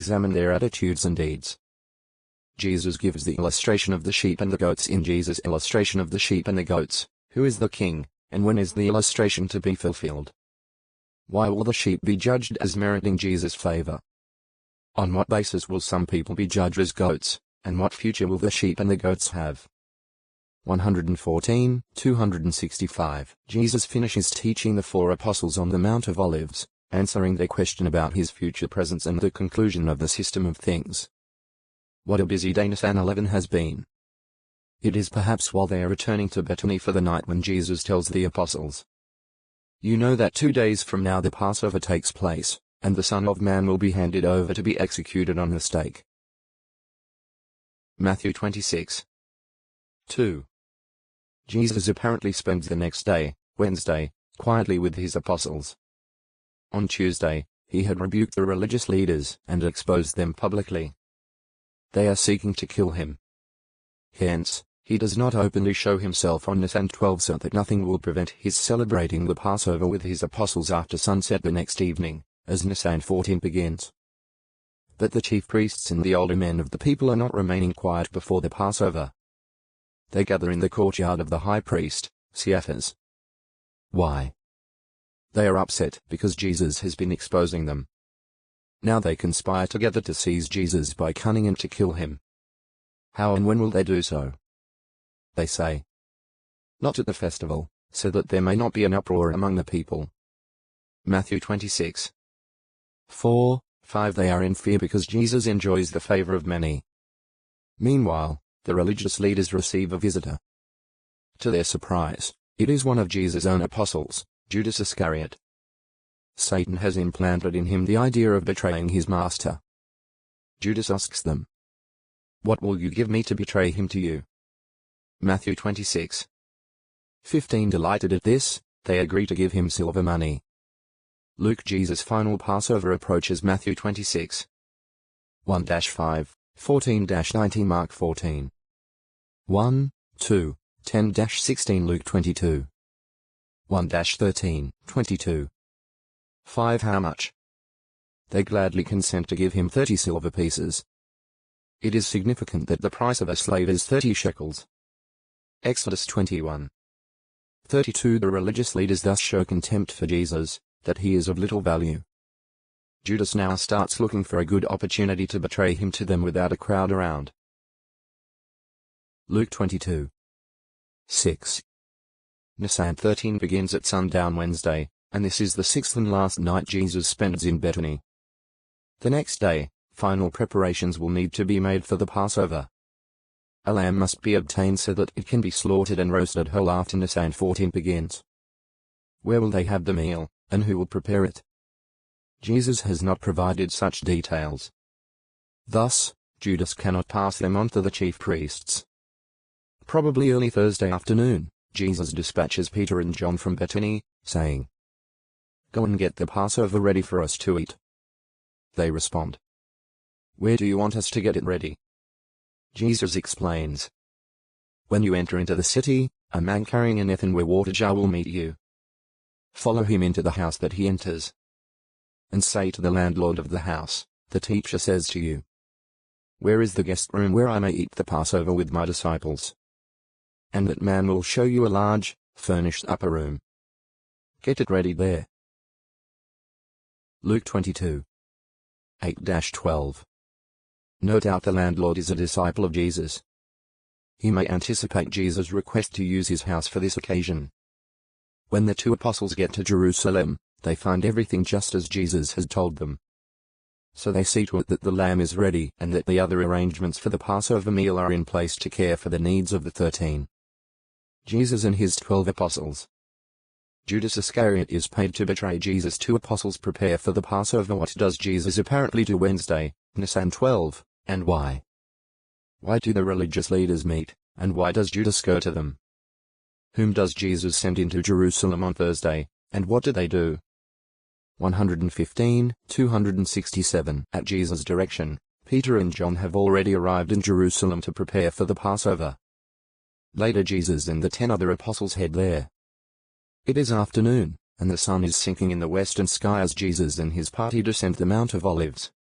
examine their attitudes and deeds. Jesus gives the illustration of the sheep and the goats. In Jesus' illustration of the sheep and the goats, who is the king, and when is the illustration to be fulfilled? Why will the sheep be judged as meriting Jesus' favor? On what basis will some people be judged as goats, and what future will the sheep and the goats have? 114, 265. Jesus finishes teaching the 4 apostles on the Mount of Olives, answering their question about his future presence and the conclusion of the system of things. What a busy day Nisan 11 has been. It is perhaps while they are returning to Bethany for the night when Jesus tells the apostles, "You know that 2 days from now the Passover takes place, and the Son of Man will be handed over to be executed on the stake." Matthew 26. 2. Jesus apparently spends the next day, Wednesday, quietly with his apostles. On Tuesday, he had rebuked the religious leaders and exposed them publicly. They are seeking to kill him. Hence, he does not openly show himself on Nisan 12 so that nothing will prevent his celebrating the Passover with his apostles after sunset the next evening, as Nisan 14 begins. But the chief priests and the older men of the people are not remaining quiet before the Passover. They gather in the courtyard of the high priest, Caiaphas. Why? They are upset because Jesus has been exposing them. Now they conspire together to seize Jesus by cunning and to kill him. How and when will they do so? They say, "Not at the festival, so that there may not be an uproar among the people." Matthew 26. 4, 5. They are in fear because Jesus enjoys the favor of many. Meanwhile, the religious leaders receive a visitor. To their surprise, it is one of Jesus' own apostles, Judas Iscariot. Satan has implanted in him the idea of betraying his master. Judas asks them, "What will you give me to betray him to you?" Matthew 26. 15. Delighted at this, they agree to give him silver money. Luke. Jesus' final Passover approaches. Matthew 26. 1-5, 14-19. Mark 14. 1, 2, 10-16. Luke 22. 1-13, 22. 5. How much? They gladly consent to give him 30 silver pieces. It is significant that the price of a slave is 30 shekels. Exodus 21. 32. The religious leaders thus show contempt for Jesus, that he is of little value. Judas now starts looking for a good opportunity to betray him to them without a crowd around. Luke 22. 6. Nisan 13 begins at sundown Wednesday, and this is the 6th and last night Jesus spends in Bethany. The next day, final preparations will need to be made for the Passover. A lamb must be obtained so that it can be slaughtered and roasted whole after Nisan 14 begins. Where will they have the meal, and who will prepare it? Jesus has not provided such details. Thus, Judas cannot pass them on to the chief priests. Probably early Thursday afternoon, Jesus dispatches Peter and John from Bethany, saying, "Go and get the Passover ready for us to eat." They respond, "Where do you want us to get it ready?" Jesus explains, "When you enter into the city, a man carrying an earthenware water jar will meet you. Follow him into the house that he enters. And say to the landlord of the house, 'The teacher says to you, where is the guest room where I may eat the Passover with my disciples?' And that man will show you a large, furnished upper room. Get it ready there." Luke 22. 8-12. No doubt the landlord is a disciple of Jesus. He may anticipate Jesus' request to use his house for this occasion. When the 2 apostles get to Jerusalem, they find everything just as Jesus has told them. So they see to it that the lamb is ready and that the other arrangements for the Passover meal are in place to care for the needs of the 13. Jesus and his 12 apostles. Judas Iscariot is paid to betray Jesus. 2 apostles prepare for the Passover. What does Jesus apparently do Wednesday, Nisan 12, and why? Why do the religious leaders meet, and why does Judas go to them? Whom does Jesus send into Jerusalem on Thursday, and what do they do? 115, 267. At Jesus' direction, Peter and John have already arrived in Jerusalem to prepare for the Passover. Later Jesus and the 10 other apostles head there. It is afternoon, and the sun is sinking in the western sky as Jesus and his party descend the Mount of Olives.